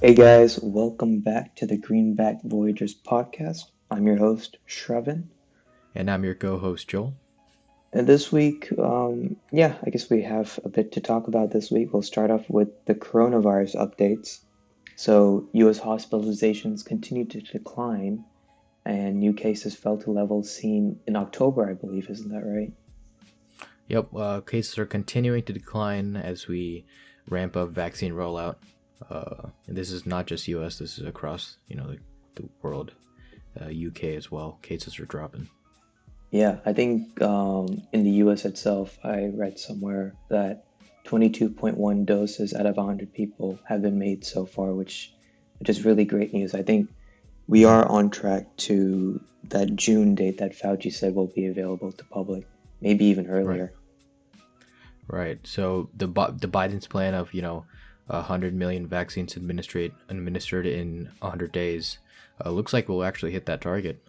Hey guys, welcome back to the Greenback Voyagers podcast. I'm your host, Shravan. And I'm your co-host Joel. And this week, I guess we have a bit to talk about this week. We'll start off with the coronavirus updates. So, US hospitalizations continue to decline, and new cases fell to levels seen in October, I believe. Isn't that right? Yep, cases are continuing to decline as we ramp up vaccine rollout. And this is not just U.S. This is across the world. UK as well. Cases are dropping. Yeah, I think in the US itself, I read somewhere that 22.1 doses out of 100 people have been made so far, which is really great news. I think we Hmm. are on track to that June date that Fauci said will be available to public, maybe even Right, earlier. right. So the Biden's plan of 100 million vaccines administered in 100 days looks like we'll actually hit that target.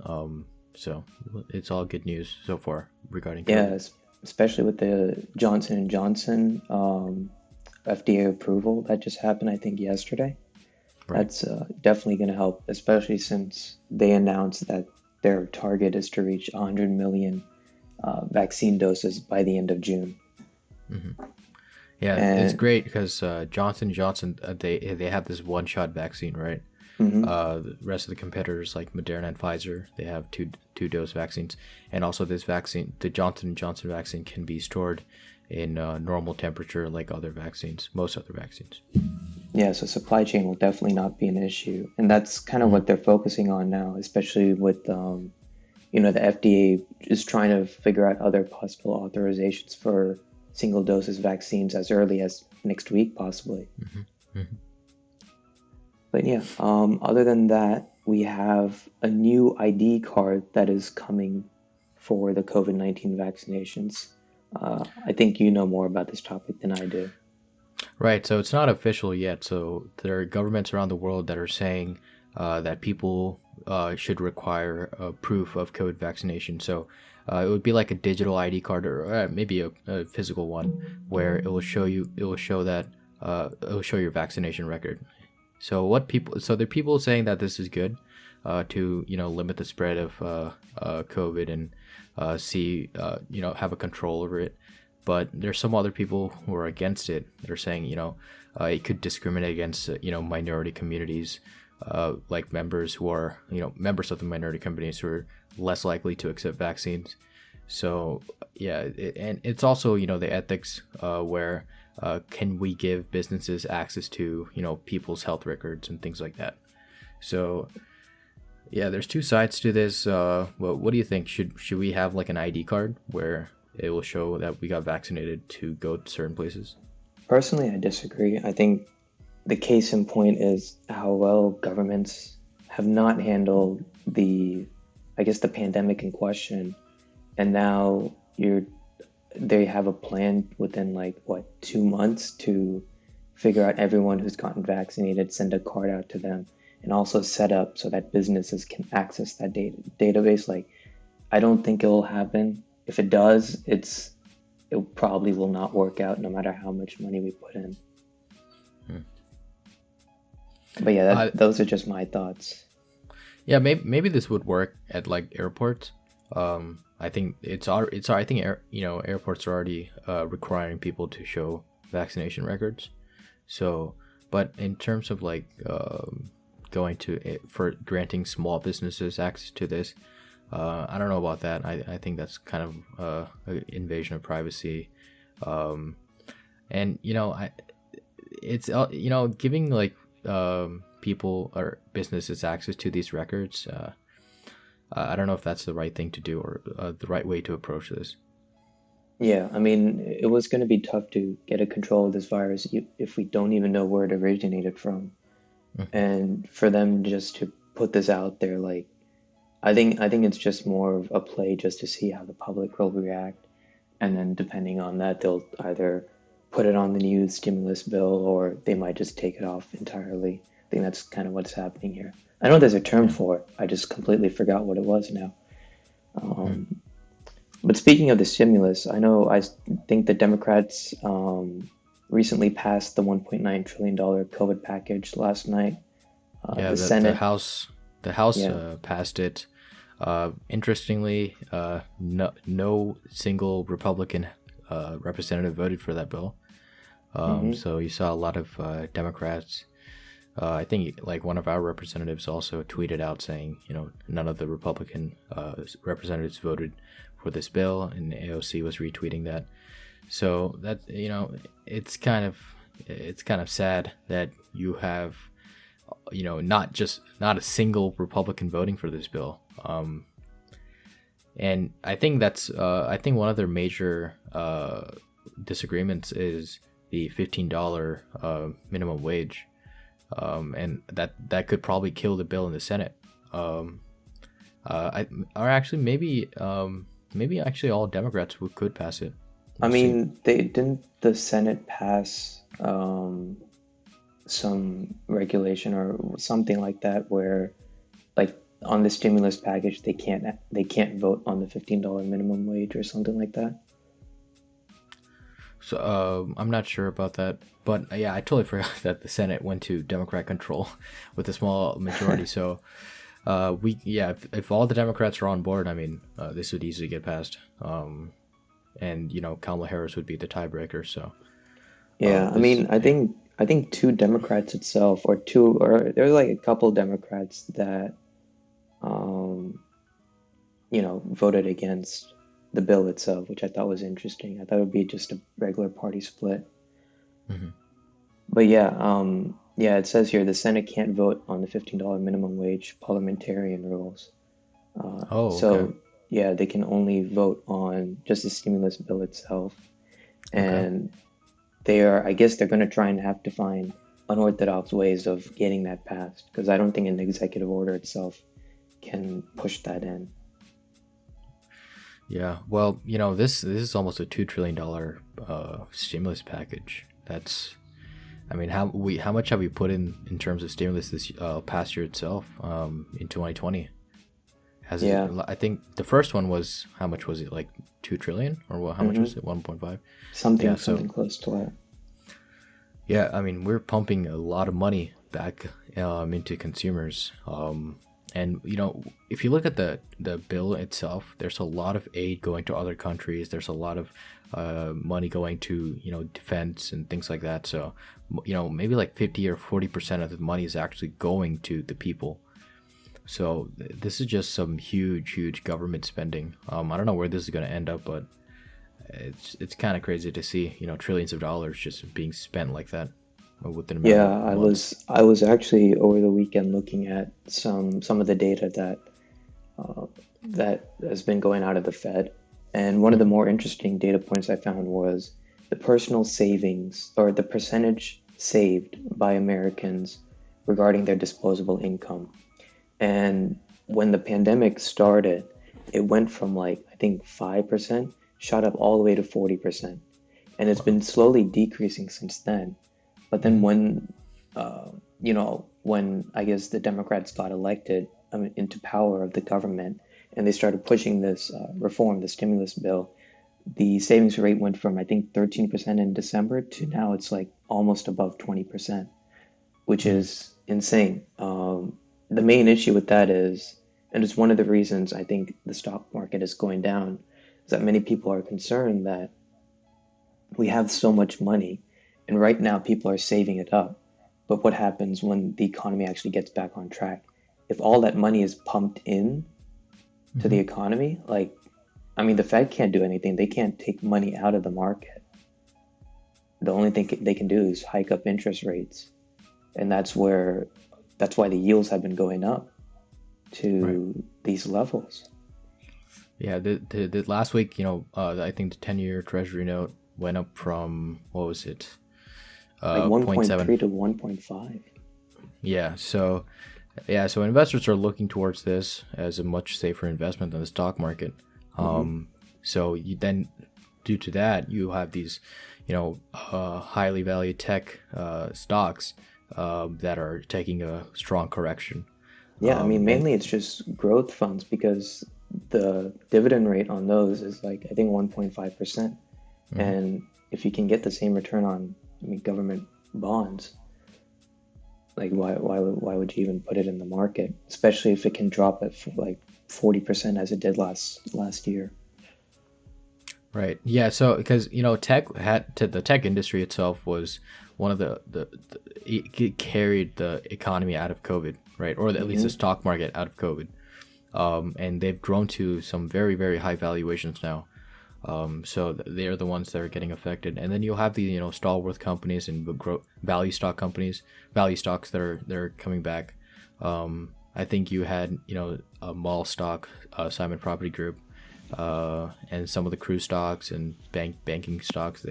So it's all good news so far regarding Yeah, COVID. especially with the Johnson and Johnson FDA approval that just happened, I think yesterday. Right. That's definitely going to help, especially since they announced that their target is to reach 100 million vaccine doses by the end of June. Hmm. Yeah, it's And great because Johnson Johnson they have this one shot vaccine, right? mhm, The rest of the competitors like Moderna and Pfizer, they have two dose vaccines, and also this vaccine, the Johnson and Johnson vaccine, can be stored in normal temperature like other vaccines, most other vaccines. yeah, so supply chain will definitely not be an issue. And that's kind of Hmm. what they're focusing on now, especially with, the FDA is trying to figure out other possible authorizations for single doses vaccines as early as next week, possibly. Hmm. Hmm. But yeah, other than that, we have a new ID card that is coming for the COVID-19 vaccinations. I think you know more about this topic than I do. Right, so it's not official yet. So there are governments around the world that are saying that people should require proof of COVID vaccination. So it would be like a digital ID card or maybe a physical one, where it will show that it will show your vaccination record. So there are people saying that this is good to limit the spread of COVID and see have a control over it. But there's some other people who are against it. They're saying it could discriminate against minority communities, like members who are members of the minority communities who are less likely to accept vaccines. So yeah, and it's also the ethics where can we give businesses access to people's health records and things like that. So yeah, there's two sides to this. What do you think? Should we have like an ID card where it will show that we got vaccinated to go to certain places? Personally, I disagree. I think the case in point is how well governments have not handled the pandemic in question, and now they have a plan within like what 2 months to figure out everyone who's gotten vaccinated, send a card out to them, and also set up so that businesses can access that database. Like, I don't think it will happen. If it does, it probably will not work out no matter how much money we put in. Hmm. But yeah, Uh, those are just my thoughts. yeah, maybe this would work at like airports. I think I think airports are already requiring people to show vaccination records. So, but in terms of like going to for granting small businesses access to this, I don't know about that. I think that's kind of an invasion of privacy. Um, and it's giving like people or businesses access to these records. I don't know if that's the right thing to do or the right way to approach this. Yeah, I mean, it was going to be tough to get a control of this virus if we don't even know where it originated from. Hmm. And for them just to put this out there, like, I think it's just more of a play just to see how the public will react. And then depending on that, they'll either put it on the new stimulus bill or they might just take it off entirely. I think that's kind of what's happening here. I know there's a term Yeah. for it. I just completely forgot what it was now. Hmm. But speaking of the stimulus, I know think the Democrats recently passed the $1.9 trillion COVID package last night. Yeah, The the Senate, House yeah, passed it. Interestingly, no single Republican representative voted for that bill. hmm So you saw a lot of Democrats. I think like one of our representatives also tweeted out saying, none of the Republican representatives voted for this bill, and AOC was retweeting that. So that it's kind of sad that you have not a single Republican voting for this bill. And I think one of their major disagreements is the $15 minimum wage, and that could probably kill the bill in the Senate. Or actually maybe actually all Democrats could pass it. I We'll see. mean, they didn't the Senate pass some regulation or something like that where like on the stimulus package they can't vote on the $15 minimum wage or something like that. So I'm not sure about that, but yeah, I totally forgot that the Senate went to Democrat control with a small majority. So if all the Democrats are on board, I mean, this would easily get passed. And Kamala Harris would be the tiebreaker. So Yeah, I this mean, I think two Democrats itself, or two, or there's like a couple Democrats that um, voted against the bill itself, which I thought was interesting. I thought it would be just a regular party split. Mhm. But yeah, it says here the Senate can't vote on the $15 minimum wage parliamentarian rules. Oh, okay, So yeah, they can only vote on just the stimulus bill itself. okay. And I guess they're going to try and have to find unorthodox ways of getting that passed because I don't think an executive order itself can push that in. Yeah, well, this is almost a $2 trillion stimulus package. That's, I mean, how much have we put in terms of stimulus this past year itself? In 2020, has it? Yeah. I think the first one was, how much was it? Like 2 trillion, or what? How much was hmm it? 1.5. Yeah. Something So close to that. yeah, I mean, we're pumping a lot of money back into consumers. And if you look at the bill itself, there's a lot of aid going to other countries. There's a lot of money going to defense and things like that. So maybe like 50 or 40% of the money is actually going to the people. So this is just some huge government spending. I don't know where this is going to end up, but it's kind of crazy to see trillions of dollars just being spent like that within a matter Yeah, of I months. was I was actually over the weekend looking at some of the data uh, that has been going out of the Fed, and one of the Mhm. more interesting data points I found was the personal savings or the percentage saved by Americans regarding their disposable income. And when the pandemic started, it went from like I think 5%, shot up all the way to 40%, and it's Wow. been slowly decreasing since then. But then Mhm. when I guess the Democrats got elected into power of the government and they started pushing this reform, the stimulus bill, the savings rate went from I think 13% in December to now it's like almost above 20%, which Mhm. is insane. The main issue with that is, and it's one of the reasons I think the stock market is going down, is that many people are concerned that we have so much money, and right now people are saving it up. But what happens when the economy actually gets back on track? If all that money is pumped in to the Mhm. economy, like, I mean, the Fed can't do anything. They can't take money out of the market. The only thing they can do is hike up interest rates, and that's why the yields have been going up Right. to these levels, Yeah. The last week, I think the 10-year Treasury note went up from, what was it? like Point seven. 1.3 to 1.5. Yeah. So yeah. So investors are looking towards this as a much safer investment than the stock market. hmm So you then, due to that, you have these, highly valued tech stocks that are taking a strong correction. Yeah, I mean, And mainly it's just growth funds because the dividend rate on those is like, I think 1.5%. mhm. And if you can get the same return on I mean, government bonds. Like, why would you even put it in the market, especially if it can drop it for like 40% as it did last year? Right. Yeah. So because the tech industry itself was one of it carried the economy out of COVID, right? Or at least the Hmm. stock market out of COVID. And they've grown to some very, very high valuations now. So they're the ones that are getting affected. And then you'll have the stalwart companies and value stock companies, value stocks that are coming back. I think you had a mall stock, Simon Property Group, and some of the cruise stocks and banking stocks.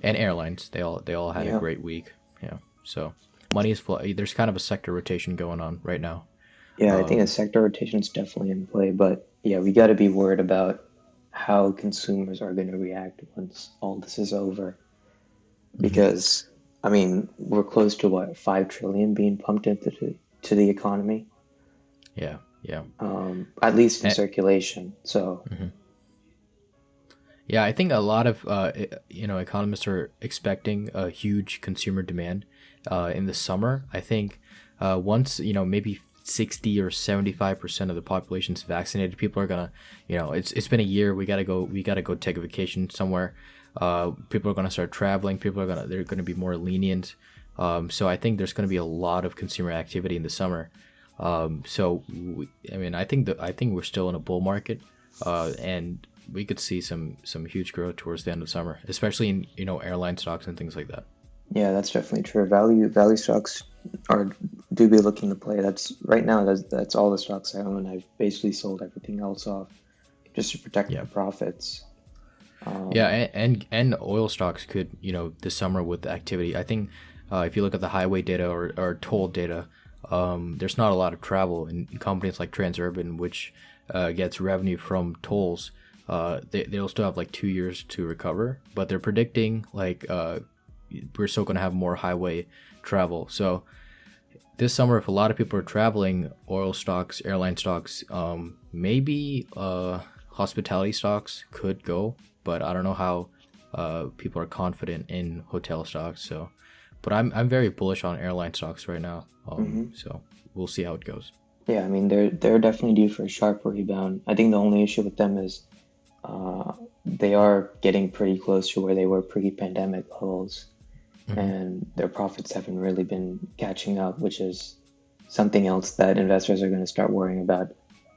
And airlines. They all had a Yeah. great week. Yeah. So money is there's kind of a sector rotation going on right now. Yeah, I think a sector rotation is definitely in play, but yeah, we got to be worried about how consumers are going to react once all this is over. Hmm. Because, I mean, we're close to what, 5 trillion being pumped into the economy, Yeah. Yeah. at least in And, circulation. So, mhm. Yeah, I think a lot of economists are expecting a huge consumer demand in the summer. I think once maybe 60 or 75% of the population is vaccinated, people are gonna it's been a year. We gotta go take a vacation somewhere. People are gonna start traveling. They're gonna be more lenient. So I think there's gonna be a lot of consumer activity in the summer. I mean, I think we're still in a bull market, and we could see some huge growth towards the end of summer, especially in airline stocks and things like that. yeah, that's definitely true. Value stocks are do be looking to play. That's right now. That's all the stocks I own. I've basically sold everything else off just to protect my Yeah, profits. yeah, Um, and oil stocks could this summer with the activity. I think if you look at the highway data or toll data, there's not a lot of travel in companies like Transurban, which gets revenue from tolls. They'll still have like 2 years to recover, but they're predicting like we're still going to have more highway travel. So this summer, if a lot of people are traveling, oil stocks, airline stocks, maybe hospitality stocks could go, but I don't know how people are confident in hotel stocks. So, but I'm very bullish on airline stocks right now. mhm. So we'll see how it goes. Yeah, I mean they're definitely due for a sharp rebound. I think the only issue with them is they are getting pretty close to where they were pre-pandemic levels, Hmm. and their profits haven't really been catching up, which is something else that investors are going to start worrying about,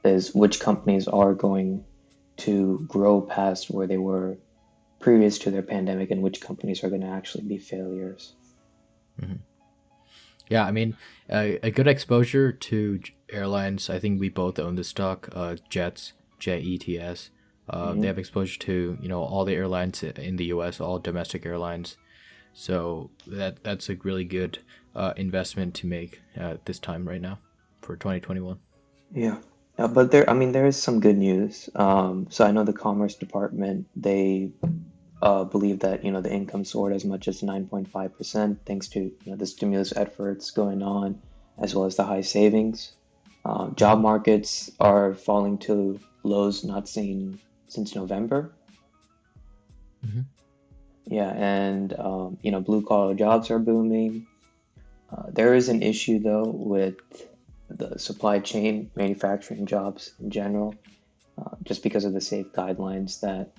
is which companies are going to grow past where they were previous to their pandemic and which companies are going to actually be failures. Hmm. Yeah, I mean, a good exposure to airlines. I think we both own the stock, Jets. They Hmm. have exposure to all the airlines in the U.S., all domestic airlines. So that's a really good investment to make this time right now for 2021. Yeah. But I mean, there is some good news. So I know the Commerce Department, they believe that, the income soared as much as 9.5% thanks to, the stimulus efforts going on, as well as the high savings. Job Hmm. markets are falling to lows not seen since November. Hmm. Yeah, and blue collar jobs are booming. There is an issue though with the supply chain, manufacturing jobs in general, just because of the safe guidelines that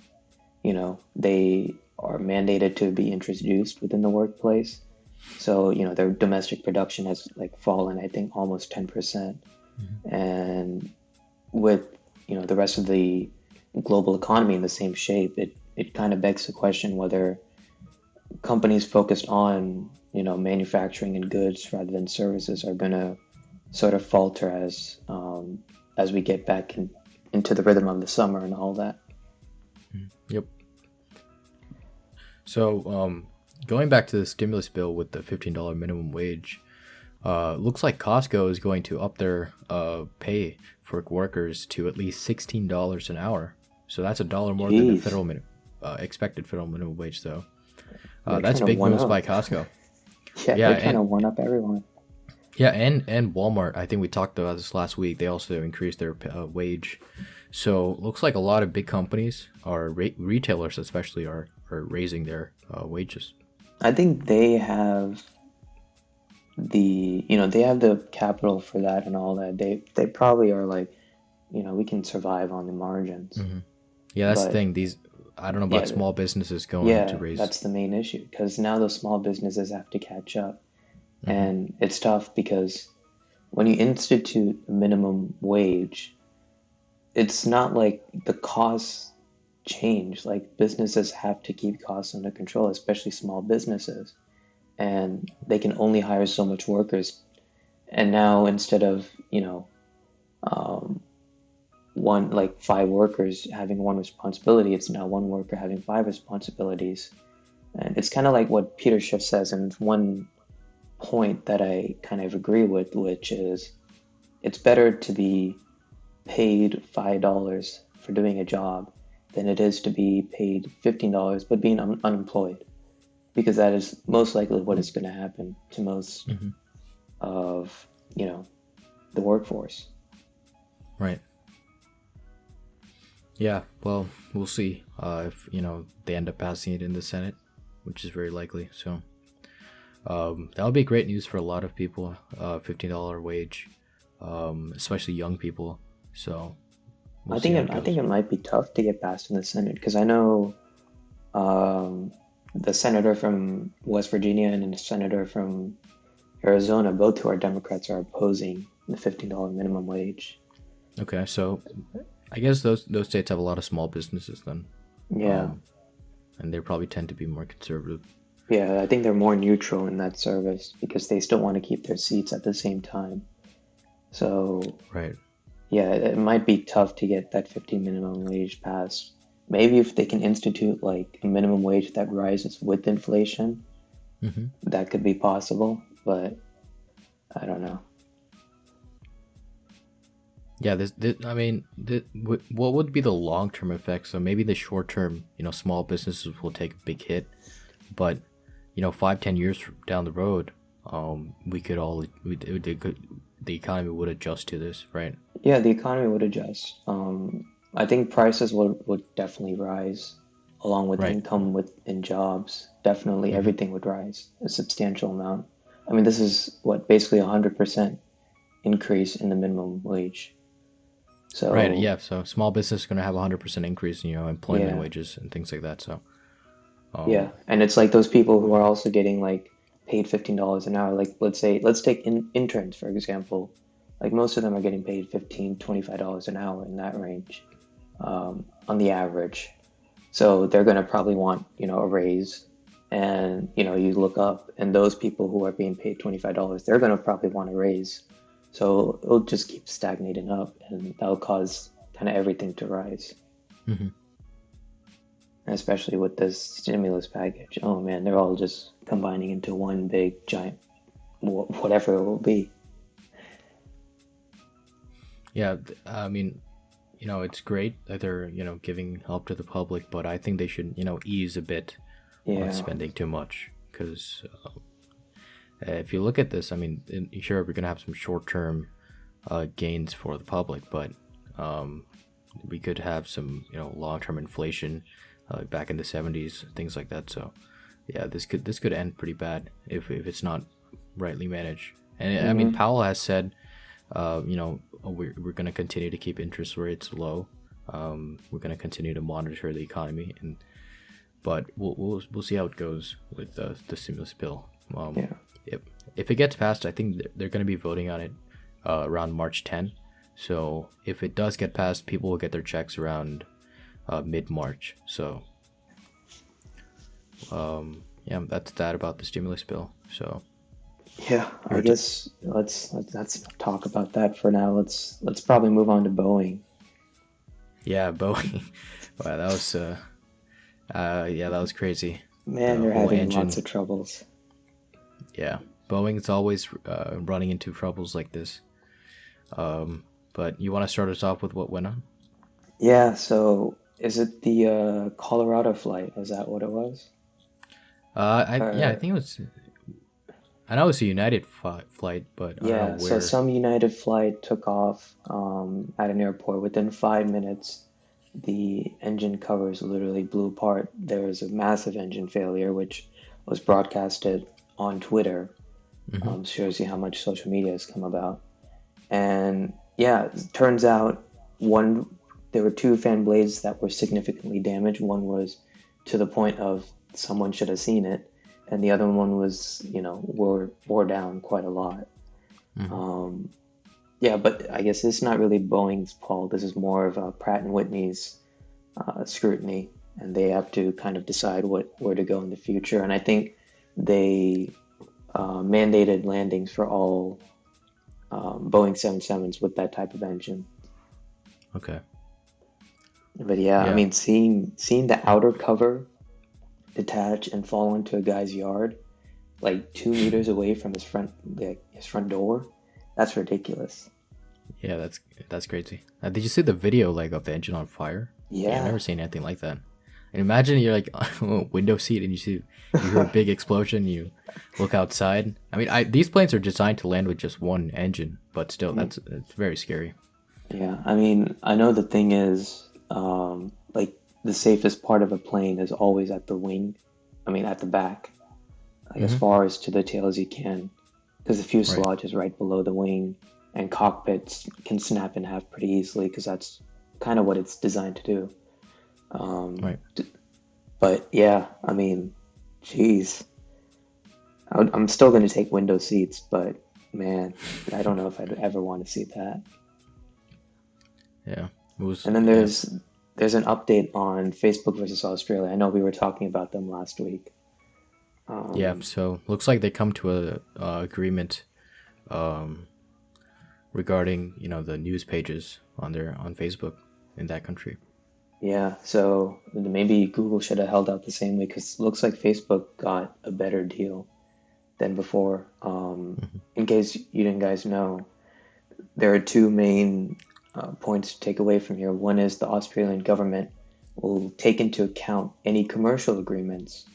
they are mandated to be introduced within the workplace. So their domestic production has like fallen, I think, almost 10%. Hmm. And with the rest of the global economy in the same shape, it kind of begs the question whether companies focused on manufacturing and goods rather than services are going to sort of falter as we get back into the rhythm of the summer and all that. Yep. So going back to the stimulus bill with the $15 minimum wage, looks like Costco is going to up their pay for workers to at least $16 an hour. So that's $1 more than the Jeez, expected federal minimum wage. So they're that's trying to big one moves by up. Costco. Yeah, Yeah, they're trying to one up everyone. and Walmart. I think we talked about this last week. They also increased their wage. So looks like a lot of big companies, or retailers especially, are raising their wages. I think they have they have the capital for that and all that. They probably are like, we can survive on the margins. Hmm. Yeah, that's the But thing. These I don't know about yeah, small businesses going to yeah, raise. that's the main issue because now the small businesses have to catch up. Hmm. And it's tough because when you institute a minimum wage, it's not like the costs change. Like businesses have to keep costs under control, especially small businesses. And they can only hire so much workers. And now instead of, um, one like five workers having one responsibility, it's now one worker having five responsibilities. And it's kind of like what Peter Schiff says, and one point that I kind of agree with, which is it's better to be paid $5 for doing a job than it is to be paid $15 but being unemployed, because that is most likely what is going to happen to most Hmm. of the workforce. Right. Yeah. Well, we'll see if they end up passing it in the Senate, which is very likely. So that would be great news for a lot of people. $15 wage, especially young people. So we'll see how it I think goes. it might be tough to get passed in the Senate because I know um, the senator from West Virginia and the senator from Arizona, both who are Democrats, are opposing the $15 minimum wage. Okay, so I guess those states have a lot of small businesses then, Yeah, um, and they probably tend to be more conservative. yeah, I think they're more neutral in that service because they still want to keep their seats at the same time. So Right. yeah, it might be tough to get that 15 minimum wage passed. Maybe if they can institute like a minimum wage that rises with inflation, Hmm. that could be possible, but I don't know. Yeah. I mean, what would be the long term effect? So maybe the short term, small businesses will take a big hit, but 5-10 years down the road, we could all the economy would adjust to this, right? Yeah, the economy would adjust. I think prices would definitely rise along with Right. income within jobs. Definitely Hmm. everything would rise a substantial amount. I mean, this is what basically 100% increase in the minimum wage. Right. So, Yeah. So small business is going to have 100% increase in employment yeah, wages and things like that. So yeah. um, And it's like those people who are also getting like paid $15 an hour. Like let's take interns for example. Like most of them are getting paid 15, $25 an hour in that range, on the average. So they're going to probably want, a raise. And, you look up and those people who are being paid $25, they're going to probably want a raise. So it'll just keep stagnating up and that'll cause kind of everything to rise. mhm. And especially with this stimulus package. Oh man, they're all just combining into one big giant, whatever it will be. Yeah. I mean, it's great that they're giving help to the public, but I think they should ease a bit on Yeah. spending too much because if you look at this, I mean, sure we're gonna have some short term gains for the public, but um, we could have some long term inflation back in the 70s, things like that. So yeah, this could end pretty bad if it's not rightly managed. And I mean, Hmm. Powell has said, we're going to continue to keep interest rates low. We're going to continue to monitor the economy, but we'll see how it goes with the stimulus bill. Yeah. If, if it gets passed, I think they're going to be voting on it around March 10. So if it does get passed, people will get their checks around mid March. So yeah, that's that about the stimulus bill. So Yeah, I your t- guess let's talk about that for now. Let's probably move on to Boeing. yeah, Boeing. Wow, that was yeah, that was crazy. Man, The they're whole having lots engine. of troubles. Yeah, Boeing's always running into troubles like this. But you want to start us off with what went on? Yeah, so is it the Colorado flight? Is that what it was? I Or think it was. I know it's a United flight, but I don't know yeah, so where. some United flight took off at an airport. Within 5 minutes, the engine covers literally blew apart. There was a massive engine failure, which was broadcasted on Twitter. Mm-hmm. Shows you how much social media has come about. And yeah, it turns out there were two fan blades that were significantly damaged. One was to the point of someone should have seen it, and the other one was, wore down quite a lot. Mm-hmm. Yeah, but I guess it's not really Boeing's fault. This is more of Pratt and Whitney's scrutiny, and they have to kind of decide where to go in the future. And I think they mandated landings for all Boeing 777s with that type of engine. Okay. But yeah, I Yeah. mean, seeing the outer cover detach and fall into a guy's yard, like 2 meters away from his front door, that's ridiculous. Yeah, that's crazy. Did you see the video like of the engine on fire? Yeah, I've Yeah. never seen anything like that. And imagine you're like on a window seat and you hear a big explosion. You look outside. I mean, these planes are designed to land with just one engine, but still, it's very scary. Yeah, I mean, I know the thing is, like the safest part of a plane is always at the wing. I mean, at the back, like as Mm-hmm. far as to the tail as you can, because the Right. fuselage is right below the wing, and cockpits can snap in half pretty easily because that's kind of what it's designed to do. Right. But yeah, I mean, geez, I'm still going to take window seats, but man, I don't know if I'd ever want to see that. Yeah. It was. And then Yeah. there's an update on Facebook versus Australia. I know we were talking about them last week. Yeah. Um, So looks like they come to a agreement um, regarding the news pages on Facebook in that country. yeah, so maybe Google should have held out the same way because it looks like Facebook got a better deal than before. Hmm. In case you didn't guys know, there are two main points to take away from here. One is the Australian government will take into account any commercial agreements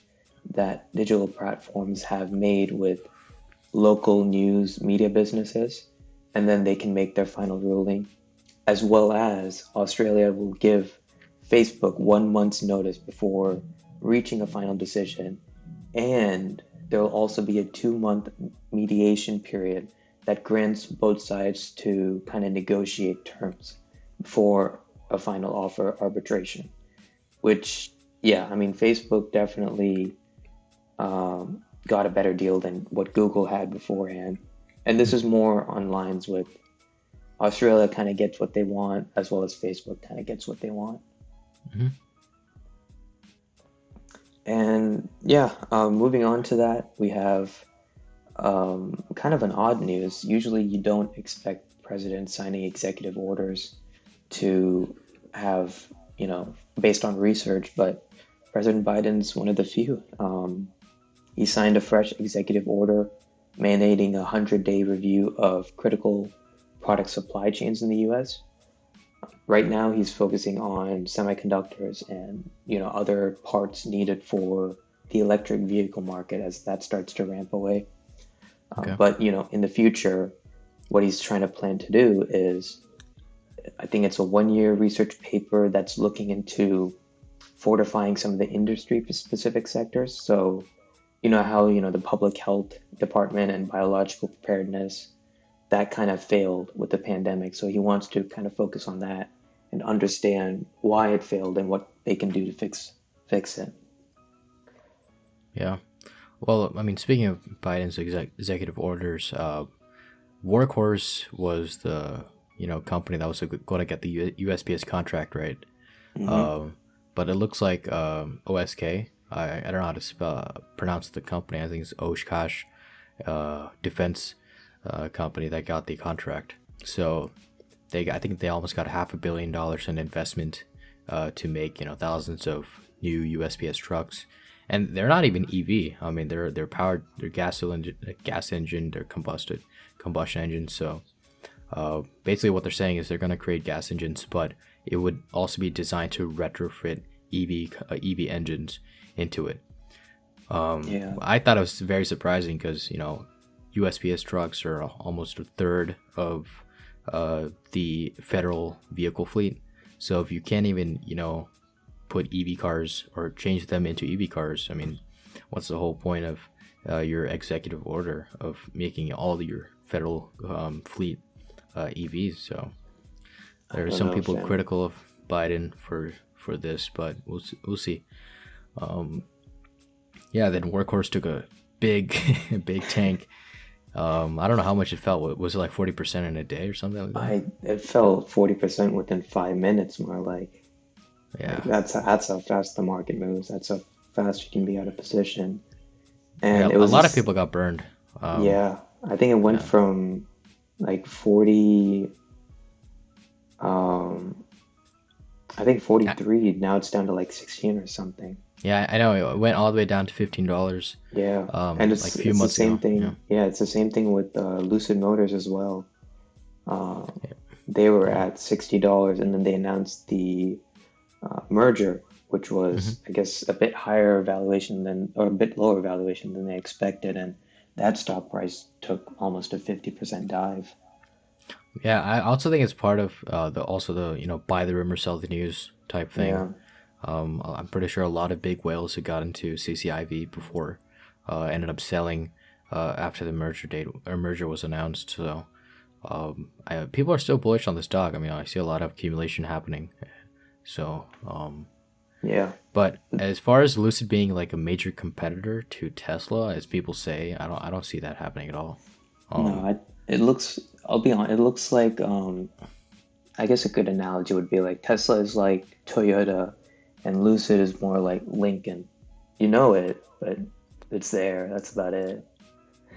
that digital platforms have made with local news media businesses, and then they can make their final ruling, as well as Australia will give Facebook 1 month's notice before reaching a final decision, and there will also be a 2 month mediation period that grants both sides to kind of negotiate terms for a final offer arbitration. Which, yeah, I mean, Facebook definitely got a better deal than what Google had beforehand. And this is more on lines with Australia kind of gets what they want, as well as Facebook kind of gets what they want. Hmm. And yeah, moving on to that, we have kind of an odd news. Usually, you don't expect presidents signing executive orders to have, based on research, but President Biden's one of the few. He signed a fresh executive order mandating a 100-day review of critical product supply chains in the US. Right now, he's focusing on semiconductors and other parts needed for the electric vehicle market as that starts to ramp away. Okay. But in the future, what he's trying to plan to do is, I think it's a 1 year research paper that's looking into fortifying some of the industry specific sectors. So how the public health department and biological preparedness that kind of failed with the pandemic. So he wants to kind of focus on that and understand why it failed and what they can do to fix it. Yeah. Well, I mean, speaking of Biden's executive orders, Workhorse was the company that was going to get the USPS contract, right? Hmm. Um, but it looks like OSK. I don't know how to pronounce the company. I think it's Oshkosh Defense company that got the contract. So I think they almost got $500 million in investment to make thousands of new USPS trucks, and they're not even EV. I mean, they're powered, they're gas engine, they're combustion engines. So basically, what they're saying is they're going to create gas engines, but it would also be designed to retrofit EV engines into it. Yeah. I thought it was very surprising because USPS trucks are almost a third of the federal vehicle fleet. So if you can't even put EV cars or change them into EV cars, I mean, what's the whole point of your executive order of making all your federal fleet EVs? So I there are don't some know, people Finn. critical of Biden for this, but we'll see. Um, yeah, then Workhorse took a big big tank. I don't know how much it fell. Was it like 40% in a day or something like that? It fell 40% within 5 minutes, more like. Yeah, That's how fast the market moves. That's how fast you can be out of position. yeah. And it A was lot of this, people got burned. yeah, I think it went Yeah, from like 40, um, I think yeah, 43. Now it's down to like 16 or something. yeah. I know it went all the way down to $15. Yeah, and Like a few it's the months same ago. Yeah, thing. Yeah, it's the same thing with Lucid Motors as well. Uh, yeah, they were yeah. at $60, and then they announced the merger, which Hmm. was, I guess, a bit higher valuation than, or a bit lower valuation than they expected, and that stock price took almost a 50% dive. Yeah, I also think it's part of the buy the rumor, sell the news type thing. Yeah, I'm pretty sure a lot of big whales who got into CCIV before ended up selling after the merger was announced. So people are still bullish on the stock. I mean, I see a lot of accumulation happening. So, yeah. but as far as Lucid being like a major competitor to Tesla, as people say, I don't see that happening at all. No, Um, it looks, I'll be honest, it looks like, I guess a good analogy would be like Tesla is like Toyota and Lucid is more like Lincoln. You know it, but it's there. That's about it.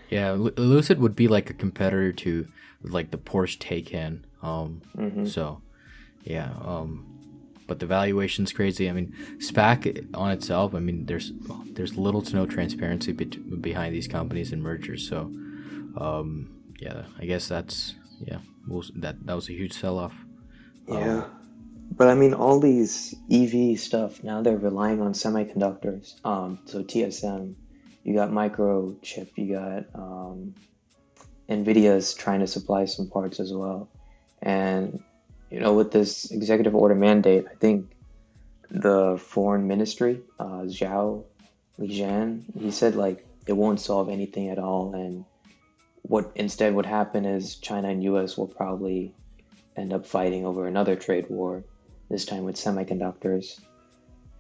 Yeah, Lucid would be like a competitor to like the Porsche Taycan. Hmm. So yeah, but the valuation's crazy. I mean, SPAC on itself. I mean, there's little to no transparency behind these companies and mergers. So yeah, I guess that's yeah. That was a huge sell off. Yeah. But I mean, all these EV stuff, now they're relying on semiconductors. So TSM, you got microchip, you got NVIDIA's trying to supply some parts as well. And, with this executive order mandate, I think the foreign ministry, Zhao Lijian, he said like it won't solve anything at all. And what instead would happen is China and US will probably end up fighting over another trade war, this time with semiconductors,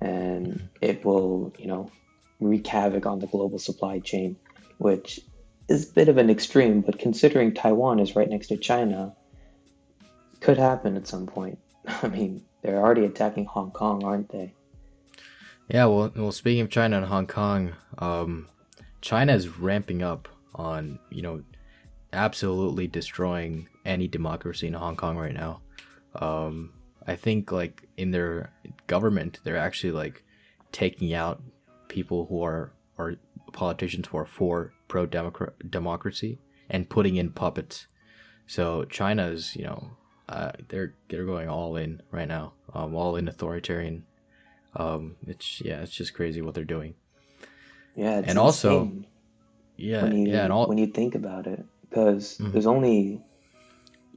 and it will, wreak havoc on the global supply chain, which is a bit of an extreme, but considering Taiwan is right next to China, could happen at some point. I mean, they're already attacking Hong Kong, aren't they? Yeah, well, speaking of China and Hong Kong, China is ramping up on absolutely destroying any democracy in Hong Kong right now. I think like in their government, they're actually like taking out people who are politicians who are for pro democracy and putting in puppets. So China's they're going all in right now, all in authoritarian. It's just crazy what they're doing, Yeah, it's and also insane yeah yeah and all. when you think about it, because Mhm. there's only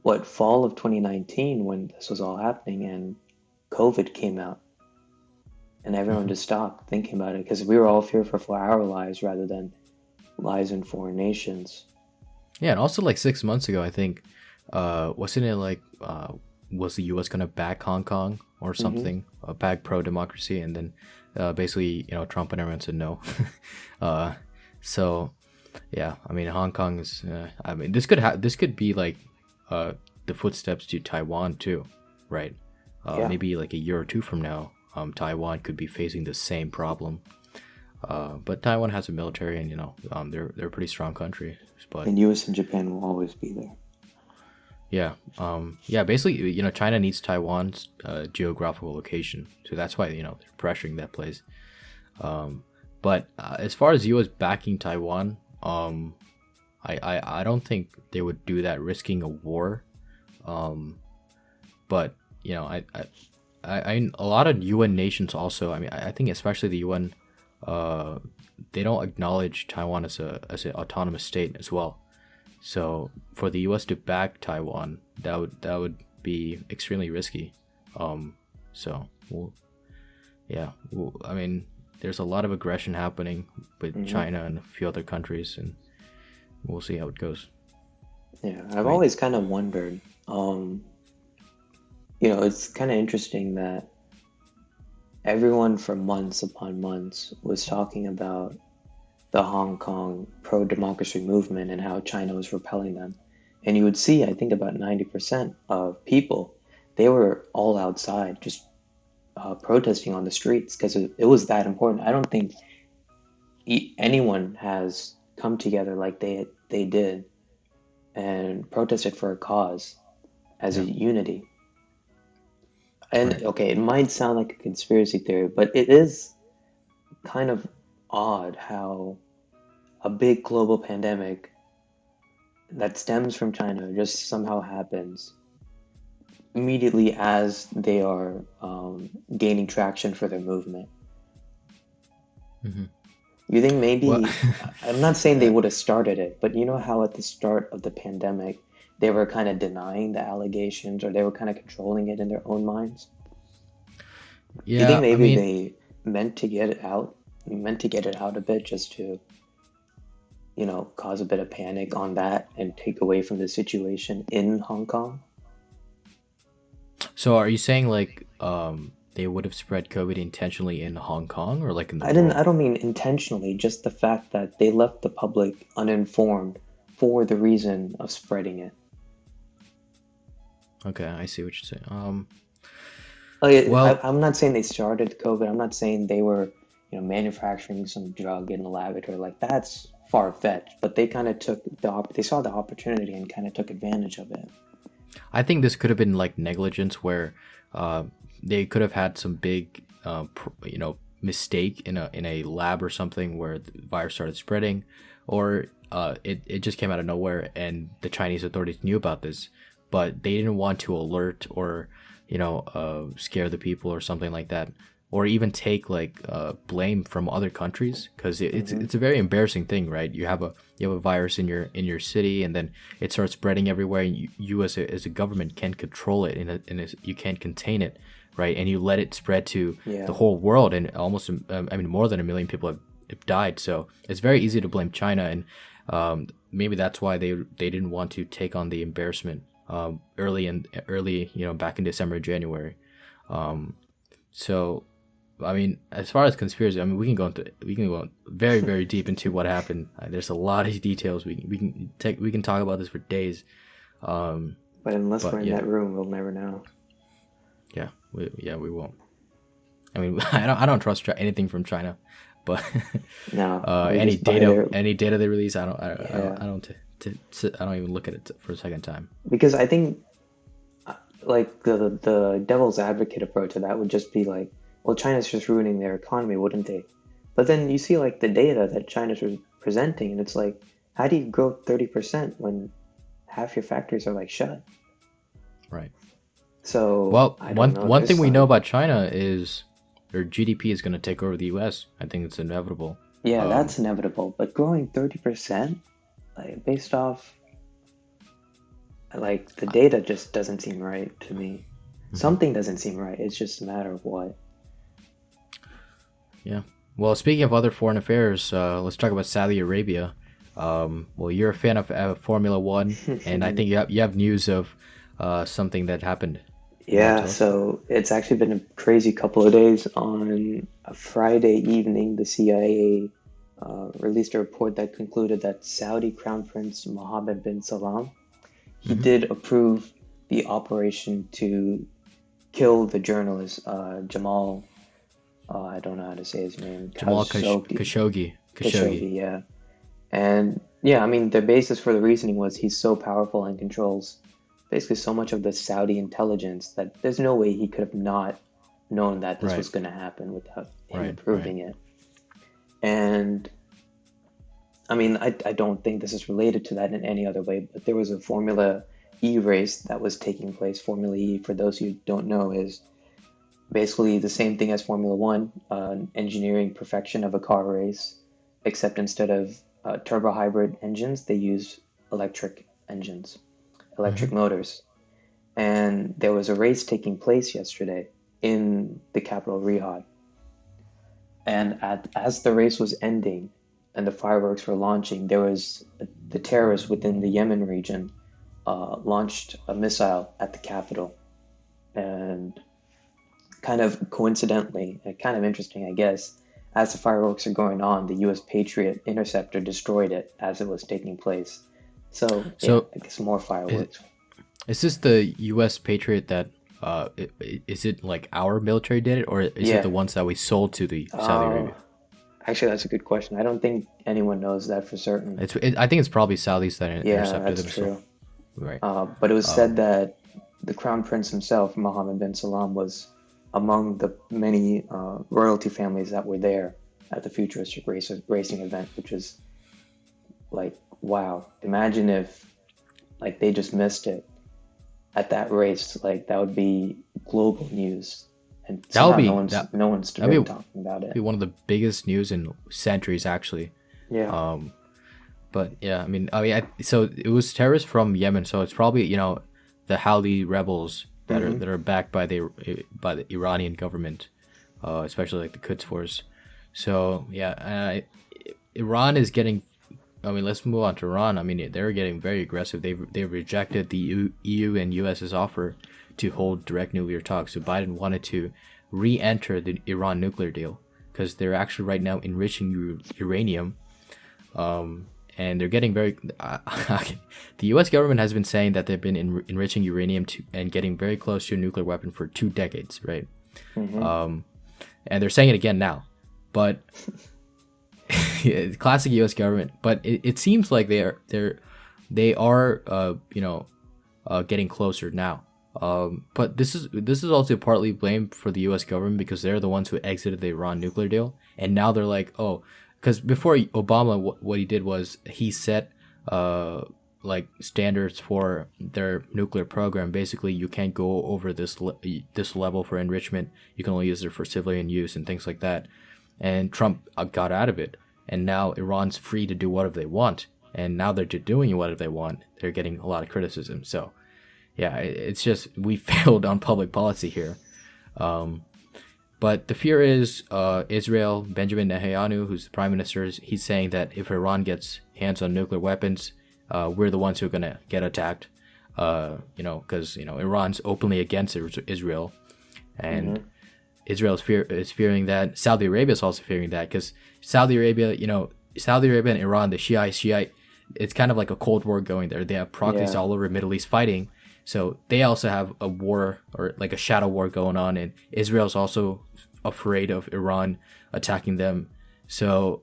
what fall of 2019 when this was all happening, and COVID came out, and everyone Mhm. just stopped thinking about it because we were all fearful for our lives rather than lives in foreign nations. Yeah, and also like 6 months ago, I think, wasn't it like, was the U.S. gonna back Hong Kong or Hmm. something, back pro democracy, and then basically, Trump and everyone said no. uh, so yeah, I mean, Hong Kong is. I mean, this could be like, uh, the footsteps to Taiwan too, right? Yeah, Maybe like a year or two from now, Taiwan could be facing the same problem. But Taiwan has a military, and they're a pretty strong country. But and US and Japan will always be there. yeah, yeah. Basically, China needs Taiwan's geographical location, so that's why they're pressuring that place. But as far as U.S. backing Taiwan, I don't think they would do that, risking a war. Um, but a lot of UN nations also. I mean, I think especially the UN, uh, they don't acknowledge Taiwan as an autonomous state as well. So for the U.S. to back Taiwan, that would be extremely risky. So well, yeah, well, I mean, there's a lot of aggression happening with Hmm. China and a few other countries, and we'll see how it goes. Yeah, I've Right. always kind of wondered. It's kind of interesting that everyone for months upon months was talking about the Hong Kong pro-democracy movement and how China was repelling them. And you would see, I think about 90% of people, they were all outside just protesting on the streets because it was that important. I don't think anyone has come together like they did and protested for a cause as a Yeah. unity. And Right. okay, it might sound like a conspiracy theory, but it is kind of odd how a big global pandemic that stems from China just somehow happens immediately as they are gaining traction for their movement. Hmm. You think Well, maybe, I'm not saying they uh, would have started it, but you know how at the start of the pandemic, they were kind of denying the allegations or they were kind of controlling it in their own minds? Do you think yeah, I maybe mean, they meant to get it out a bit just to, cause a bit of panic on that and take away from the situation in Hong Kong? so are you saying like they would have spread COVID intentionally in Hong Kong or like in the I world? don't mean intentionally, just the fact that they left the public uninformed for the reason of spreading it. Okay, I see what you're saying. Like, Well, I'm not saying they started COVID. I'm not saying they were, manufacturing some drug in the laboratory. Like that's far-fetched, but they kind of they saw the opportunity and kind of took advantage of it. I think this could have been like negligence where uh, they could have had some big, mistake in a lab or something where the virus started spreading, or it just came out of nowhere and the Chinese authorities knew about this, but they didn't want to alert or scare the people or something like that, or even take like blame from other countries because Hmm. it's a very embarrassing thing, right? You have a virus in your city, and then it starts spreading everywhere, and you as a government can't control it, you can't contain it, right? And you let it spread to the Yeah. whole world, and almost I mean more than a million people have died. So it's very easy to blame China, and maybe that's why they didn't want to take on the embarrassment early back in December, January. Um, so I mean, as far as conspiracy, I mean, we can go very very deep into what happened. There's a lot of details we can talk about this for days. Um, But unless we're but in yeah, that room, we'll never know. we won't. I mean, I don't trust anything from China, but No, we just buy their, any data they release, yeah. I don't even look at it for a second time. Because I think like the devil's advocate approach to that would just be like, well, China's just ruining their economy, wouldn't they? But then you see like the data that China's presenting, and it's like, how do you grow 30% when half your factories are like shut? Right. So Well, I don't know. one There's thing we know some, about China is their GDP is going to take over the U.S. I think it's inevitable. yeah, Um, that's inevitable. But growing 30%, like based off, like the data just doesn't seem right to me. mhm. Something doesn't seem right. It's just a matter of what. Yeah. Well, speaking of other foreign affairs, let's talk about Saudi Arabia. Well, you're a fan of Formula One, and I think you have news of something that happened. You want to Yeah, tell us? so it's actually been a crazy couple of days. On a Friday evening, the CIA released a report that concluded that Saudi Crown Prince Mohammed bin Salman, he Hmm. did approve the operation to kill the journalist Jamal. I don't know how to say his name. Jamal Khashoggi. Khashoggi. Khashoggi. Khashoggi, yeah. And yeah, I mean, the basis for the reasoning was he's so powerful and controls basically so much of the Saudi intelligence that there's no way he could have not known that this Right. was going to happen without him Right. Right. approving it. And I mean, I don't think this is related to that in any other way, but there was a Formula E race that was taking place. Formula E, for those who don't know, is basically the same thing as Formula One, engineering perfection of a car race, except instead of turbo hybrid engines, they use electric engines, Hmm. electric motors. And there was a race taking place yesterday in the capital, Riyadh. And as the race was ending and the fireworks were launching, there was the terrorists within the Yemen region launched a missile at the capital. And kind of coincidentally, kind of interesting, I guess, as the fireworks are going on, the U.S. Patriot interceptor destroyed it as it was taking place. So, yeah, So I guess more is, fireworks. is this the U.S. Patriot that is it like our military did it, or is it Yeah. the ones that we sold to the Saudi Uh, Arabia? Actually, that's a good question. I don't think anyone knows that for certain. I think it's probably Saudis that Yeah, intercepted that's them. So true. right. But it was said Um, that the crown prince himself, Mohammed bin Salam, was among the many royalty families that were there at the futuristic racing event, which is like, wow. Imagine if like they just missed it at that race. Like that would be global news, and that would somehow be that no one's that'd really be, talking about it. be one of the biggest news in centuries, actually. Yeah. Um, but yeah, so it was terrorists from Yemen, so it's probably the Houthi rebels Hmm. that are backed by the Iranian government, especially like the Quds Force. So yeah, Iran is getting. I mean, let's move on to Iran. I mean, they're getting very aggressive. They've rejected the EU and US's offer to hold direct nuclear talks. So Biden wanted to re-enter the Iran nuclear deal because they're actually right now enriching uranium, and they're getting very. The U.S. government has been saying that they've been enriching uranium and getting very close to a nuclear weapon for 2 decades, right? Hmm. And they're saying it again now, but yeah, classic U.S. government. But it seems like they are getting closer now. But this is also partly blamed for the U.S. government because they're the ones who exited the Iran nuclear deal, and now they're like, oh, because before Obama, what he did was he set like standards for their nuclear program. Basically, you can't go over this level for enrichment. You can only use it for civilian use and things like that. And Trump got out of it, and now Iran's free to do whatever they want. And now they're doing whatever they want. They're getting a lot of criticism. So yeah, it's just we failed on public policy here. Um, but the fear is Israel, Benjamin Netanyahu, who's the prime minister, he's saying that if Iran gets hands on nuclear weapons, we're the ones who are going to get attacked. Because Iran's openly against Israel, and Hmm. Israel is fearing that. Saudi Arabia is also fearing that because Saudi Arabia and Iran, the Shiite, it's kind of like a Cold War going there. They have proxies Yeah. all over Middle East fighting, so they also have a war or like a shadow war going on, and Israel's also afraid of Iran attacking them. So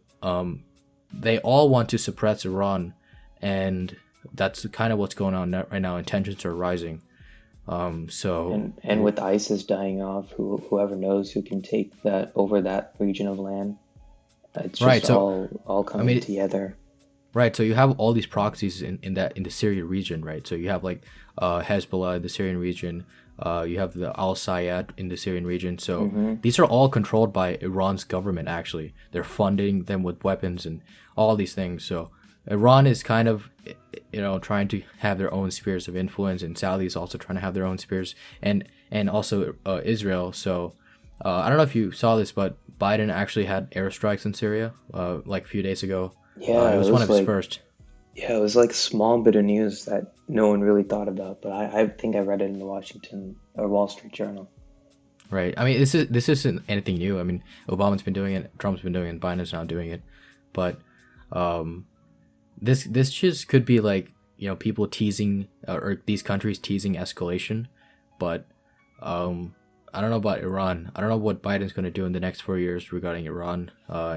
they all want to suppress Iran, and that's kind of what's going on right now. And tensions are rising. So And with ISIS dying off, whoever knows who can take that over that region of land. It's right, just so all I coming mean, together. right, so you have all these proxies in the Syrian region, right? So you have like Hezbollah in the Syrian region, you have the Al Sayed in the Syrian region. So Hmm. these are all controlled by Iran's government. Actually, they're funding them with weapons and all these things. So Iran is kind of trying to have their own spheres of influence, and Saudi is also trying to have their own spheres, and also Israel. So I don't know if you saw this, but Biden actually had airstrikes in Syria like a few days ago. It Yeah, was one of his first. it was like small bit of news that no one really thought about, but I think I read it in the Washington or Wall Street Journal. Right. I mean, this isn't anything new. I mean, Obama's been doing it, Trump's been doing it, Biden's not doing it. But um, this just could be like people teasing or these countries teasing escalation. But I don't know about Iran. I don't know what Biden's going to do in the next 4 years regarding Iran.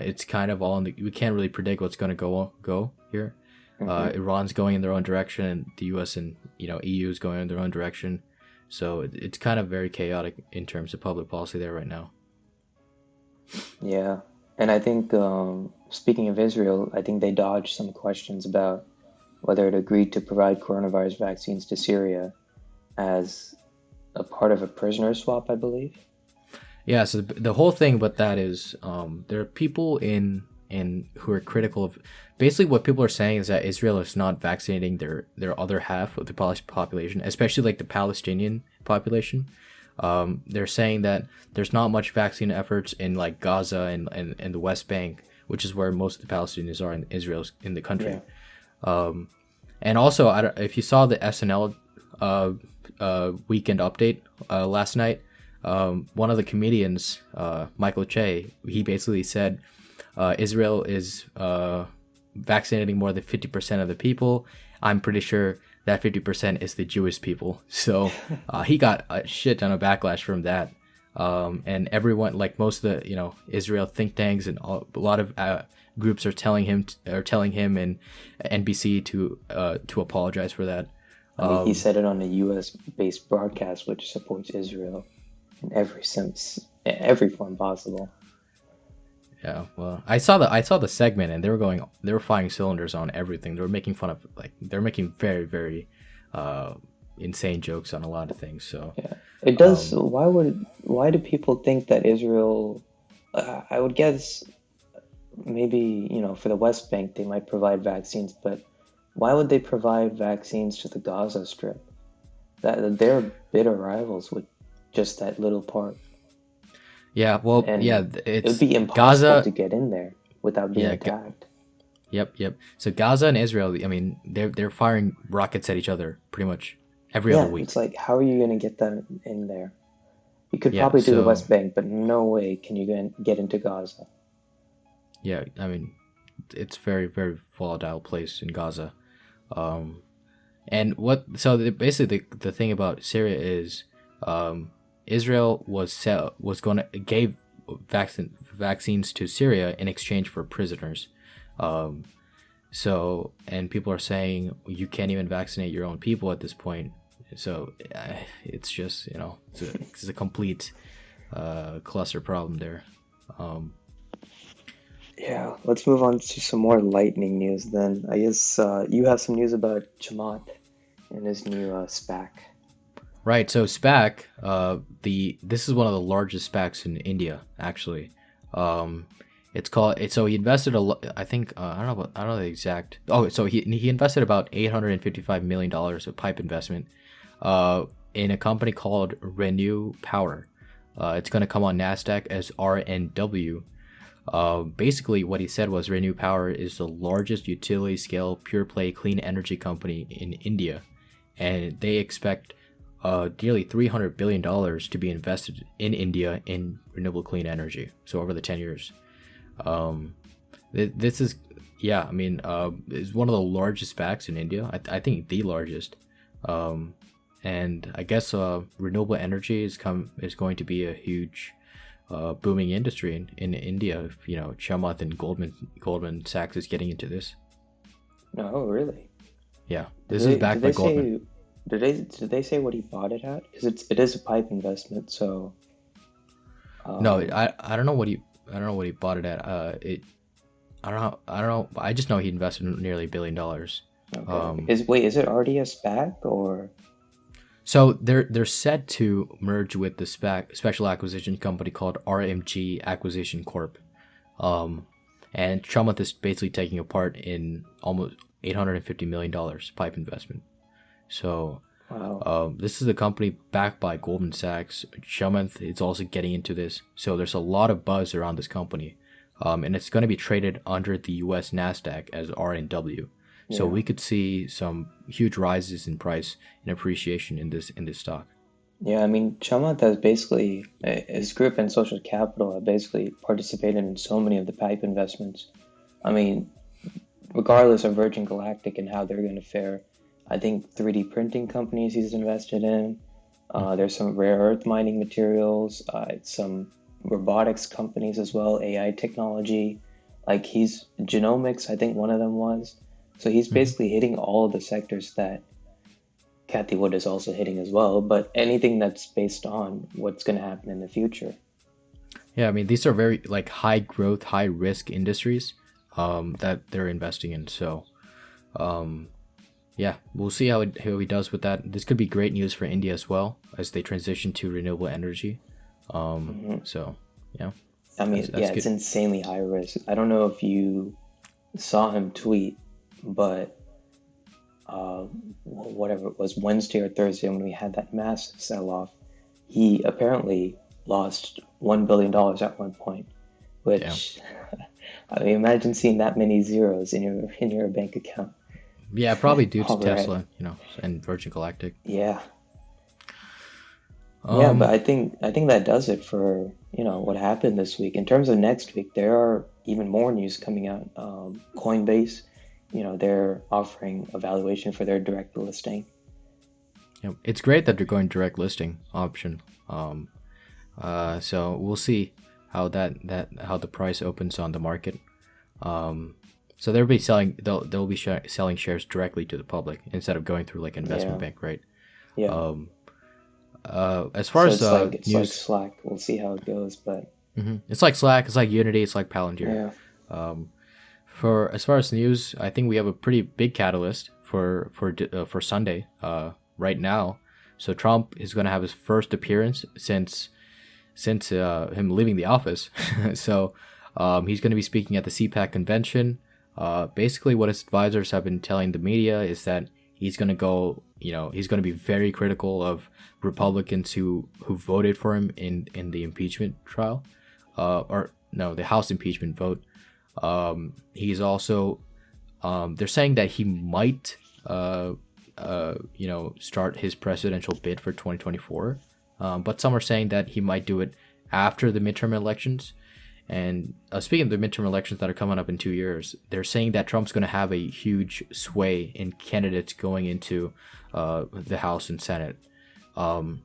It's kind of all we can't really predict what's going to go here. Hmm. Iran's going in their own direction, and the U.S. and EU is going in their own direction. So it's kind of very chaotic in terms of public policy there right now. Yeah, and I think speaking of Israel, I think they dodged some questions about whether it agreed to provide coronavirus vaccines to Syria as a part of a prisoner swap, I believe. Yeah. So the whole thing about that is there are people in who are critical of basically what people are saying is that Israel is not vaccinating their other half of the population, especially like the Palestinian population. They're saying that there's not much vaccine efforts in like Gaza and the West Bank, which is where most of the Palestinians are in Israel's in the country. And also, if you saw the SNL weekend update last night, one of the comedians, Michael Che, he basically said Israel is vaccinating more than 50% of the people. I'm pretty sure that 50% is the Jewish people. So he got a shit ton of backlash from that. And everyone, like most of the Israel think tanks and a lot of groups are telling him and NBC to apologize for that. I mean, he said it on a U.S. based broadcast, which supports Israel in every sense, every form possible. Yeah, well, I saw the segment, and they were firing cylinders on everything. They were making fun of they're making very, very insane jokes on a lot of things. So yeah, it does. Why do people think that Israel? I would guess maybe for the West Bank they might provide vaccines, but why would they provide vaccines to the Gaza Strip? That they're bitter rivals with just that little part. Yeah, well, And it would it's be impossible Gaza to get in there without being attacked. Yep. So Gaza and Israel, I mean, they're firing rockets at each other pretty much every other week. It's like, how are you going to get them in there? You could Yeah, probably do the so- West Bank, but no way can you get into Gaza. Yeah, I mean, it's very, very volatile place in Gaza. And basically the thing about Syria is, Israel gave vaccines to Syria in exchange for prisoners. And people are saying you can't even vaccinate your own people at this point. So it's just it's a complete cluster problem there. Yeah, let's move on to some more lightning news then. I guess you have some news about Chamath and his new SPAC. Right. So SPAC, this is one of the largest SPACs in India, actually. It's called. So he invested I think I don't know the exact. Oh, so he invested about $855 million of PIPE investment, in a company called Renew Power. It's going to come on Nasdaq as RNW. Basically, what he said was Renew Power is the largest utility-scale pure-play clean energy company in India, and they expect nearly $300 billion to be invested in India in renewable clean energy. So over the 10 years, this is is one of the largest SPACs in India. I think the largest. And I guess renewable energy is going to be a huge booming industry in India. If, Chamath and Goldman Sachs is getting into this. No, really? Yeah, this is backed by Goldman. Did they say what he bought it at? Because it is a PIPE investment, so. No, I don't know what he bought it at. I don't know. I just know he invested nearly $1 billion. Okay. Is it already a SPAC or? So they're set to merge with the special acquisition company called RMG Acquisition Corp. And Chamath is basically taking a part in almost $850 million PIPE investment. So wow. This is a company backed by Goldman Sachs. Chamath is also getting into this. So there's a lot of buzz around this company. And it's going to be traded under the US NASDAQ as RNW. So we could see some huge rises in price and appreciation in this stock. Yeah, I mean, Chamath has basically, his group and Social Capital have basically participated in so many of the PIPE investments. I mean, regardless of Virgin Galactic and how they're going to fare, I think 3D printing companies he's invested in. There's some rare earth mining materials, some robotics companies as well, AI technology. Like he's genomics, I think one of them was. So he's basically hitting all of the sectors that Cathie Wood is also hitting as well, but anything that's based on what's going to happen in the future. Yeah, I mean, these are very high growth, high risk industries that they're investing in. So, yeah, we'll see how he does with that. This could be great news for India as well as they transition to renewable energy. So, yeah. I mean, that's it's insanely high risk. I don't know if you saw him tweet, but whatever it was, Wednesday or Thursday when we had that massive sell-off, he apparently lost $1 billion at one point, Damn. which I mean, imagine seeing that many zeros in your bank account. Yeah, probably due to All right. Tesla, and Virgin Galactic. Yeah. Yeah, but Um, I think that does it for, what happened this week. In terms of next week, there are even more news coming out. Coinbase, they're offering a valuation for their direct listing. it's great that they're going direct listing option. So we'll see how how the price opens on the market. So they'll be selling shares directly to the public instead of going through like an investment Yeah. bank, right? Yeah. Um, as far So as it's like news, Slack. We'll see how it goes, but it's like Slack, it's like Unity, it's like Palantir. yeah. Um, for as far as news, I think we have a pretty big catalyst for Sunday. Right now, so Trump is going to have his first appearance since him leaving the office. So he's going to be speaking at the CPAC convention. Basically, what his advisors have been telling the media is that he's going to go. He's going to be very critical of Republicans who voted for him in the impeachment trial, or no, the House impeachment vote. He's also they're saying that he might start his presidential bid for 2024. But some are saying that he might do it after the midterm elections. And speaking of the midterm elections that are coming up in 2 years, they're saying that Trump's going to have a huge sway in candidates going into the House and Senate. And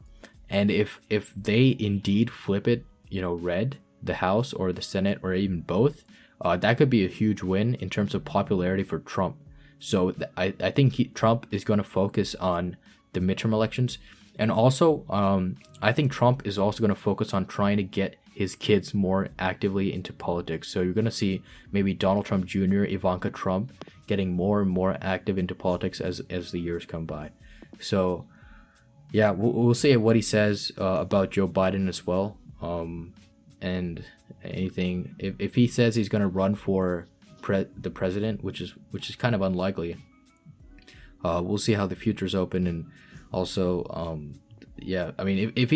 if they indeed flip it, red, the House or the Senate or even both, that could be a huge win in terms of popularity for Trump. So I think Trump is going to focus on the midterm elections. And also, I think Trump is also going to focus on trying to get his kids more actively into politics. So you're going to see maybe Donald Trump Jr., Ivanka Trump getting more and more active into politics as the years come by. So, yeah, we'll see what he says about Joe Biden as well. And anything, if he says he's going to run for the president, which is kind of unlikely, we'll see how the future's open. And also, yeah, I mean, if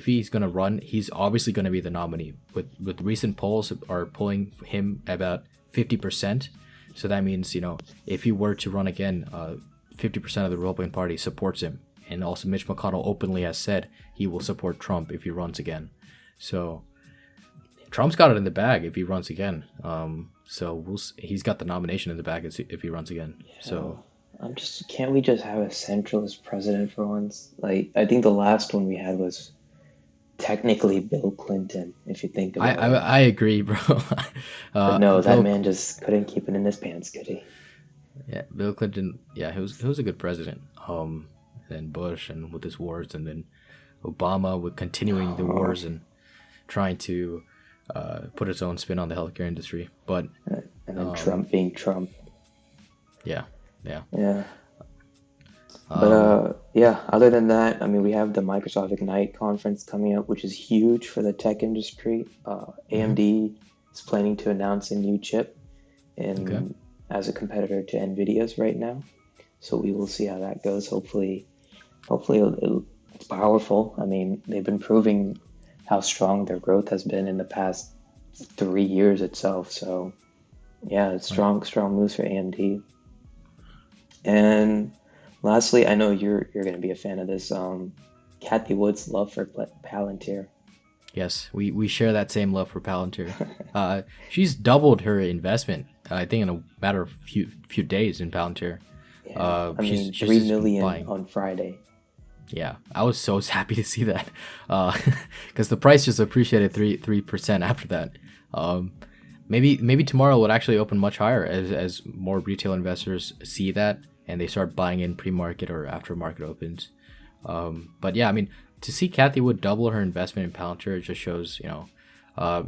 he's gonna run, he's obviously gonna be the nominee. With recent polls are pulling him about 50%. So that means if he were to run again, 50% of the Republican Party supports him, and also Mitch McConnell openly has said he will support Trump if he runs again. So Trump's got it in the bag if he runs again. So he's got the nomination in the bag if he runs again. So. Can't we just have a centralist president for once? Like, I think the last one we had was technically Bill Clinton, if you think about it. I agree, bro. But no, that man just couldn't keep it in his pants, could he? Yeah, Bill Clinton. Yeah, he was a good president. And Bush and with his wars, and then Obama with continuing the wars and trying to put his own spin on the healthcare industry. But and then Trump being Trump. Yeah. Yeah. But yeah, other than that, I mean, we have the Microsoft Ignite conference coming up, which is huge for the tech industry. AMD is planning to announce a new chip as a competitor to NVIDIA's right now. So we will see how that goes. Hopefully it's powerful. I mean, they've been proving how strong their growth has been in the past 3 years itself. So yeah, it's strong moves for AMD. And lastly, I know you're going to be a fan of this. Kathy Wood's love for Palantir. Yes, we share that same love for Palantir. She's doubled her investment, I think, in a matter of few days in Palantir. Yeah, she's 3 million on Friday. Yeah, I was so happy to see that because the price just appreciated 3% after that. Maybe tomorrow would actually open much higher as more retail investors see that and they start buying in pre-market or after market opens. But yeah, I mean, to see Kathy Wood double her investment in Palantir, it just shows,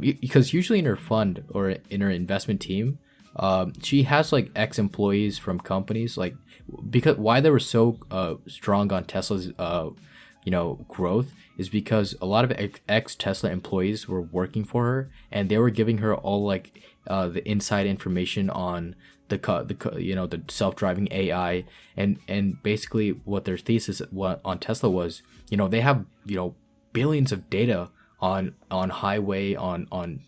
because usually in her fund or in her investment team, she has like ex-employees from companies, like because why they were so strong on Tesla's growth is because a lot of ex Tesla employees were working for her, and they were giving her all like the inside information on the self-driving AI, and basically what their thesis on Tesla was, they have billions of data on highway on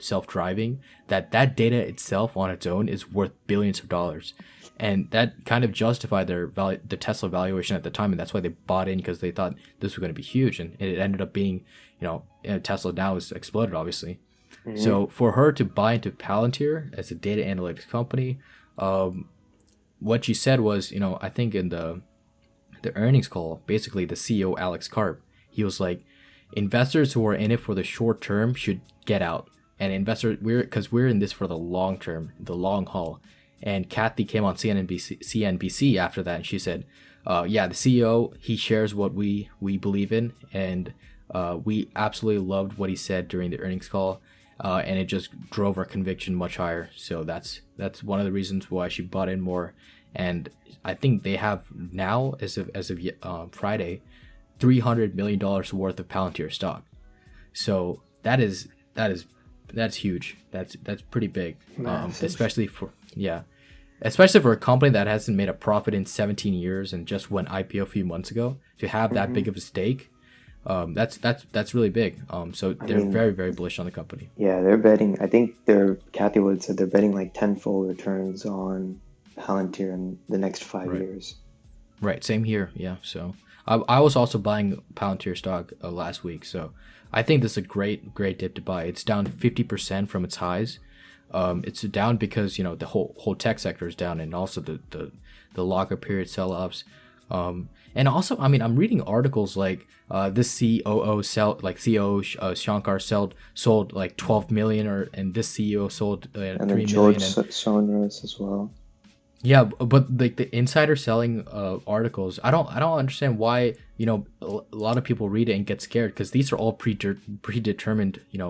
self-driving, that data itself on its own is worth billions of dollars, and that kind of justified the Tesla valuation at the time, and that's why they bought in, because they thought this was going to be huge, and it ended up being, Tesla now has exploded, obviously. So for her to buy into Palantir as a data analytics company, what she said was, I think in the earnings call, basically the CEO Alex Karp, he was like, investors who are in it for the short term should get out, and because we're in this for the long term, the long haul. And Kathy came on CNBC after that, and she said, yeah, the CEO, he shares what we believe in, and we absolutely loved what he said during the earnings call. And it just drove our conviction much higher. So that's one of the reasons why she bought in more. And I think they have now, as of Friday, $300 million worth of Palantir stock. So that's huge. That's pretty big. Especially for a company that hasn't made a profit in 17 years and just went IPO a few months ago, to have that big of a stake. That's really big. So they're very, very bullish on the company. Yeah, they're betting. I think Kathy Wood said they're betting like tenfold returns on Palantir in the next 5 years. Right. Same here. Yeah. So I was also buying Palantir stock last week. So I think this is a great dip to buy. It's down 50% from its highs. It's down because the whole tech sector is down, and also the lockup period sell-offs. And also, I mean, I'm reading articles like this COO Shankar sold like 12 million, and this CEO sold 3 million. And George Soros as well. Yeah, but like the insider selling articles, I don't understand why a lot of people read it and get scared, because these are all predetermined. These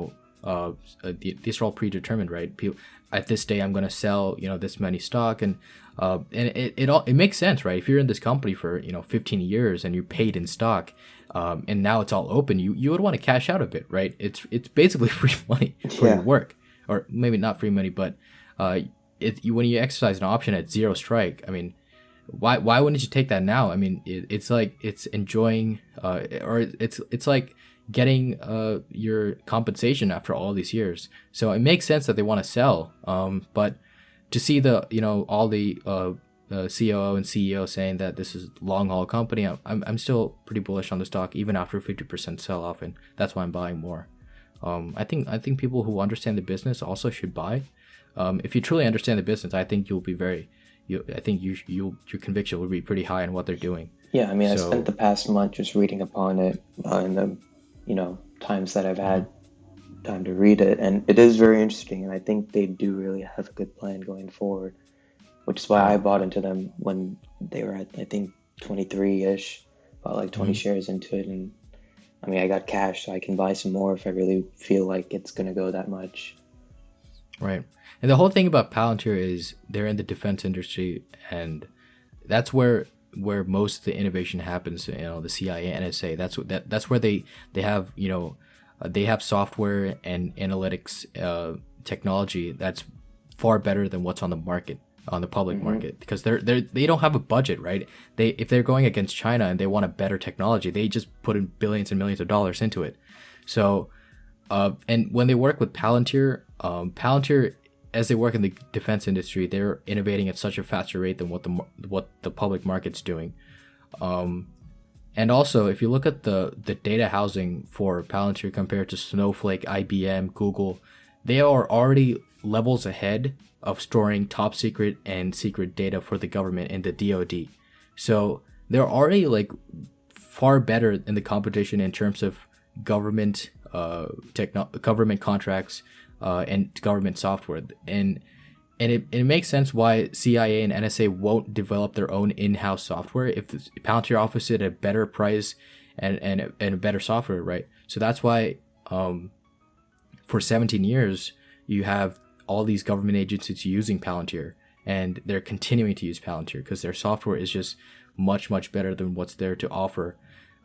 are all predetermined, right? People, at this day I'm going to sell this many stock, and it makes sense, right? If you're in this company for 15 years and you paid in stock, and now it's all open, you would want to cash out a bit, right? It's basically free money for your work, or maybe not free money, but when you exercise an option at zero strike, I mean, why wouldn't you take that now? I mean, it's like it's enjoying, or it's like getting your compensation after all these years. So it makes sense that they want to sell. But to see all the COO and CEO saying that this is long haul company, I'm still pretty bullish on the stock even after a 50% sell off, and that's why I'm buying more. I think people who understand the business also should buy. If you truly understand the business, I think your conviction will be pretty high in what they're doing. Yeah, I mean, I spent the past month just reading upon it in the times that I've had time to read it, and it is very interesting, and I think they do really have a good plan going forward, which is why I bought into them when they were at, I think, 23-ish, bought like 20 shares into it, and I mean, I got cash, so I can buy some more if I really feel like it's going to go that much. Right. And the whole thing about Palantir is they're in the defense industry, and that's where most of the innovation happens. The CIA, NSA. That's where they have they have software and analytics technology that's far better than what's on the market, on the public market, because they don't have a budget, right? If they're going against China and they want a better technology, they just put in billions and millions of dollars into it. So and when they work with Palantir, as they work in the defense industry, they're innovating at such a faster rate than what the public market's doing. And also, if you look at the data housing for Palantir compared to Snowflake, IBM, Google, they are already levels ahead of storing top secret and secret data for the government in the DoD. So they're already like far better in the competition in terms of government government contracts and government software, and it makes sense why CIA and NSA won't develop their own in-house software if Palantir offers it at a better price and a better software, right? So that's why for 17 years you have all these government agencies using Palantir, and they're continuing to use Palantir because their software is just much better than what's there to offer.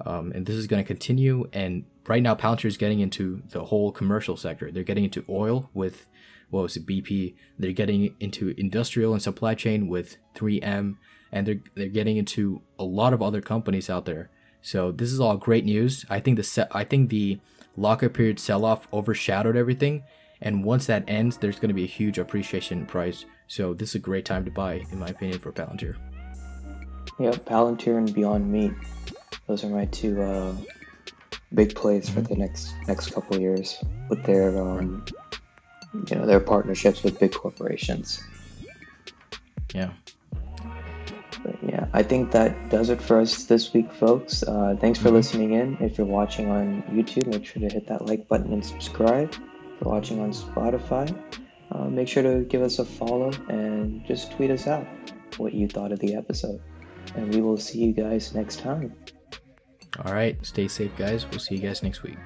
and this is going to continue. And right now, Palantir is getting into the whole commercial sector. They're getting into oil with, what was it, BP. They're getting into industrial and supply chain with 3M, and they're getting into a lot of other companies out there. So this is all great news. I think the lockup period sell-off overshadowed everything, and once that ends, there's going to be a huge appreciation in price. So this is a great time to buy, in my opinion, for Palantir. Yeah, Palantir and Beyond Meat. Those are my two big plays for the next couple of years with their their partnerships with big corporations. Yeah. But yeah, I think that does it for us this week, folks. Thanks for listening in. If you're watching on YouTube, make sure to hit that like button and subscribe. If you're watching on Spotify, make sure to give us a follow and just tweet us out what you thought of the episode. And we will see you guys next time. All right. Stay safe, guys. We'll see you guys next week.